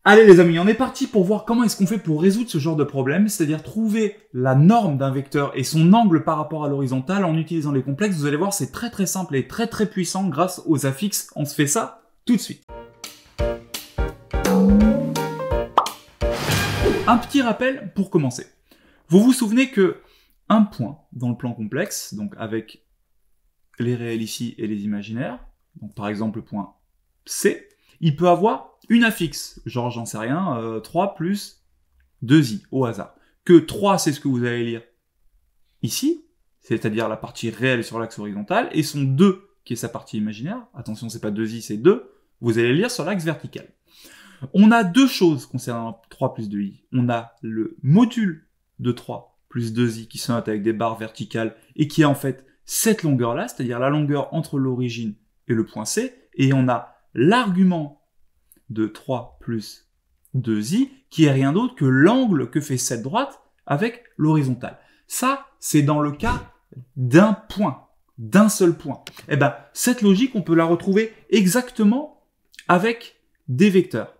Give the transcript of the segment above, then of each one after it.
Allez les amis, on est parti pour voir comment est-ce qu'on fait pour résoudre ce genre de problème, c'est-à-dire trouver la norme d'un vecteur et son angle par rapport à l'horizontale en utilisant les complexes. Vous allez voir, c'est très simple et très puissant grâce aux affixes. On se fait ça tout de suite. Un petit rappel pour commencer. Vous vous souvenez que un point dans le plan complexe, donc avec les réels ici et les imaginaires, donc par exemple le point C, il peut avoir une affixe, genre j'en sais rien, 3 plus 2i, au hasard. Que 3, c'est ce que vous allez lire ici, c'est-à-dire la partie réelle sur l'axe horizontal, et son 2, qui est sa partie imaginaire, attention c'est pas 2i, c'est 2, vous allez lire sur l'axe vertical. On a deux choses concernant 3 plus 2i. On a le module de 3 plus 2i qui se note avec des barres verticales et qui est en fait cette longueur-là, c'est-à-dire la longueur entre l'origine et le point C, et on a l'argument de 3 plus 2i, qui est rien d'autre que l'angle que fait cette droite avec l'horizontale. Ça, c'est dans le cas d'un point, d'un seul point. Eh ben, cette logique, on peut la retrouver exactement avec des vecteurs.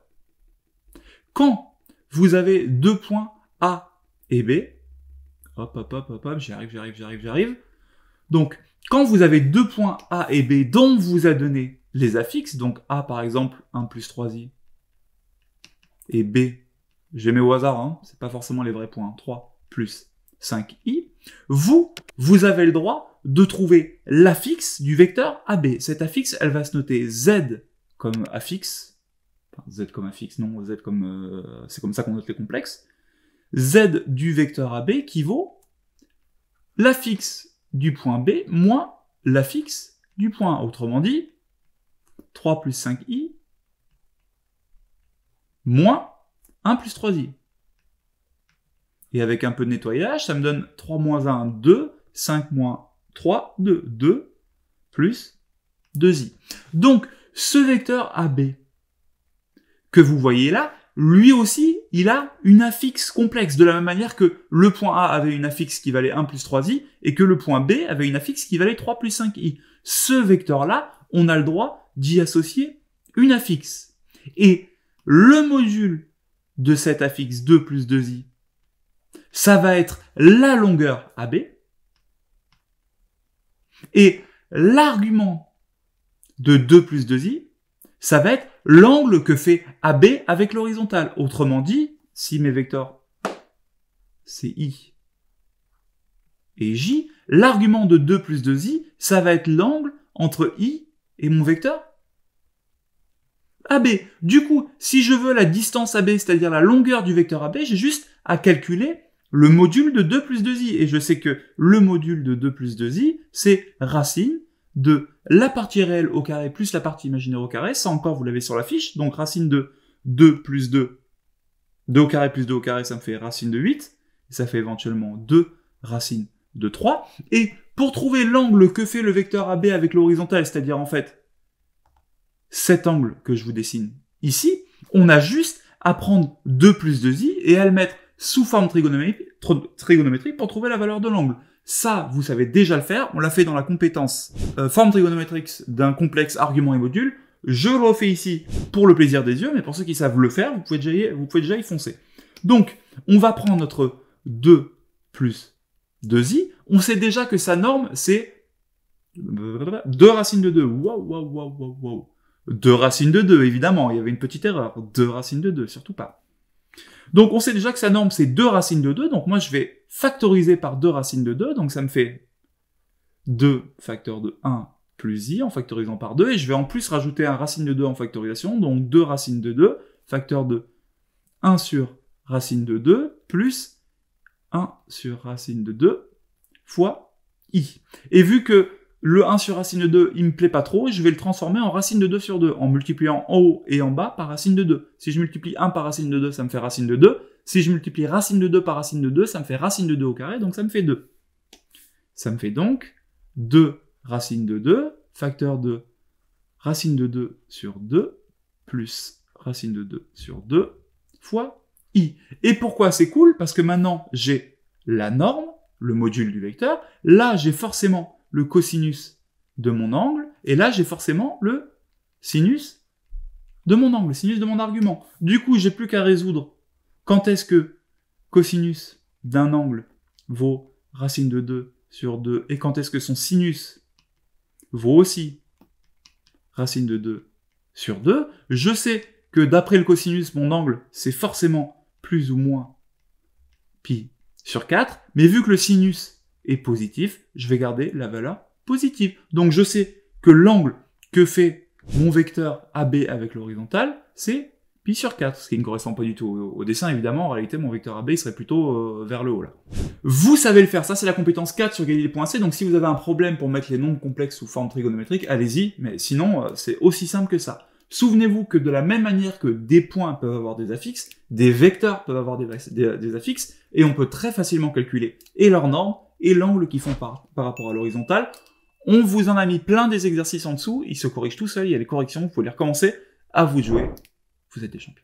Quand vous avez deux points A et B, hop, j'y arrive. Donc, quand vous avez deux points A et B dont on vous a donné les affixes, donc A par exemple 1 plus 3i, et B, je les mets au hasard, hein, c'est pas forcément les vrais points, 3 plus 5i, vous avez le droit de trouver l'affixe du vecteur AB. Cette affixe, elle va se noter Z comme affixe, enfin, Z comme affixe, non, Z comme, c'est comme ça qu'on note les complexes, Z du vecteur AB qui vaut l'affixe du point B moins l'affixe du point A. Autrement dit, 3 plus 5i moins 1 plus 3i. Et avec un peu de nettoyage, ça me donne 3 moins 1, 2, 5 moins 3, 2, 2 plus 2i. Donc, ce vecteur AB que vous voyez là, lui aussi, il a une affixe complexe, de la même manière que le point A avait une affixe qui valait 1 plus 3i, et que le point B avait une affixe qui valait 3 plus 5i. Ce vecteur-là, on a le droit d'y associer une affixe. Et le module de cette affixe 2 plus 2i, ça va être la longueur AB, et l'argument de 2 plus 2i, ça va être l'angle que fait AB avec l'horizontale. Autrement dit, si mes vecteurs c'est I et J, l'argument de 2 plus 2i, ça va être l'angle entre I et mon vecteur AB. Du coup, si je veux la distance AB, c'est-à-dire la longueur du vecteur AB, j'ai juste à calculer le module de 2 plus 2i. Et je sais que le module de 2 plus 2i, c'est racine de la partie réelle au carré plus la partie imaginaire au carré. Ça encore, vous l'avez sur la fiche. Donc racine de 2 plus 2, 2 au carré plus 2 au carré, ça me fait racine de 8. Et ça fait éventuellement 2 racine de 3. Et pour trouver l'angle que fait le vecteur AB avec l'horizontale, c'est-à-dire en fait cet angle que je vous dessine ici, on a juste à prendre 2 plus 2i et à le mettre sous forme trigonométrique pour trouver la valeur de l'angle. Ça, vous savez déjà le faire. On l'a fait dans la compétence forme trigonométrique d'un complexe argument et module. Je le refais ici pour le plaisir des yeux, mais pour ceux qui savent le faire, vous pouvez déjà y foncer. Donc, on va prendre notre 2 plus 2i. On sait déjà que sa norme, c'est 2 racines de 2. Wow. 2 racines de 2, évidemment. Il y avait une petite erreur. 2 racines de 2, surtout pas. Donc, on sait déjà que sa norme, c'est 2 racines de 2. Donc, moi, je vais factoriser par 2 racines de 2. Donc, ça me fait 2 facteur de 1 plus i en factorisant par 2. Et je vais en plus rajouter un racine de 2 en factorisation. Donc, 2 racines de 2, facteur de 1 sur racine de 2, plus 1 sur racine de 2 fois i. Et vu que le 1 sur racine de 2, il me plaît pas trop, je vais le transformer en racine de 2 sur 2, en multipliant en haut et en bas par racine de 2. Si je multiplie 1 par racine de 2, ça me fait racine de 2. Si je multiplie racine de 2 par racine de 2, ça me fait racine de 2 au carré, donc ça me fait 2. Ça me fait donc 2 racine de 2, facteur de racine de 2 sur 2, plus racine de 2 sur 2, fois i. Et pourquoi c'est cool? Parce que maintenant, j'ai la norme, le module du vecteur. Là, j'ai forcément le cosinus de mon angle, et là, j'ai forcément le sinus de mon angle, sinus de mon argument. Du coup, j'ai plus qu'à résoudre quand est-ce que cosinus d'un angle vaut racine de 2 sur 2 et quand est-ce que son sinus vaut aussi racine de 2 sur 2. Je sais que d'après le cosinus, mon angle, c'est forcément plus ou moins pi sur 4, mais vu que le sinus est positif, je vais garder la valeur positive. Donc je sais que l'angle que fait mon vecteur AB avec l'horizontale, c'est pi sur 4, ce qui ne correspond pas du tout au dessin, évidemment. En réalité, mon vecteur AB il serait plutôt vers le haut, là. Vous savez le faire, ça c'est la compétence 4 sur Galilée.c, donc si vous avez un problème pour mettre les nombres complexes sous forme trigonométrique, allez-y, mais sinon, c'est aussi simple que ça. Souvenez-vous que de la même manière que des points peuvent avoir des affixes, des vecteurs peuvent avoir des affixes, et on peut très facilement calculer et leur norme, et l'angle qu'ils font par rapport à l'horizontale. On vous en a mis plein des exercices en dessous, ils se corrigent tout seuls, il y a les corrections, vous pouvez les recommencer, à vous de jouer, vous êtes des champions.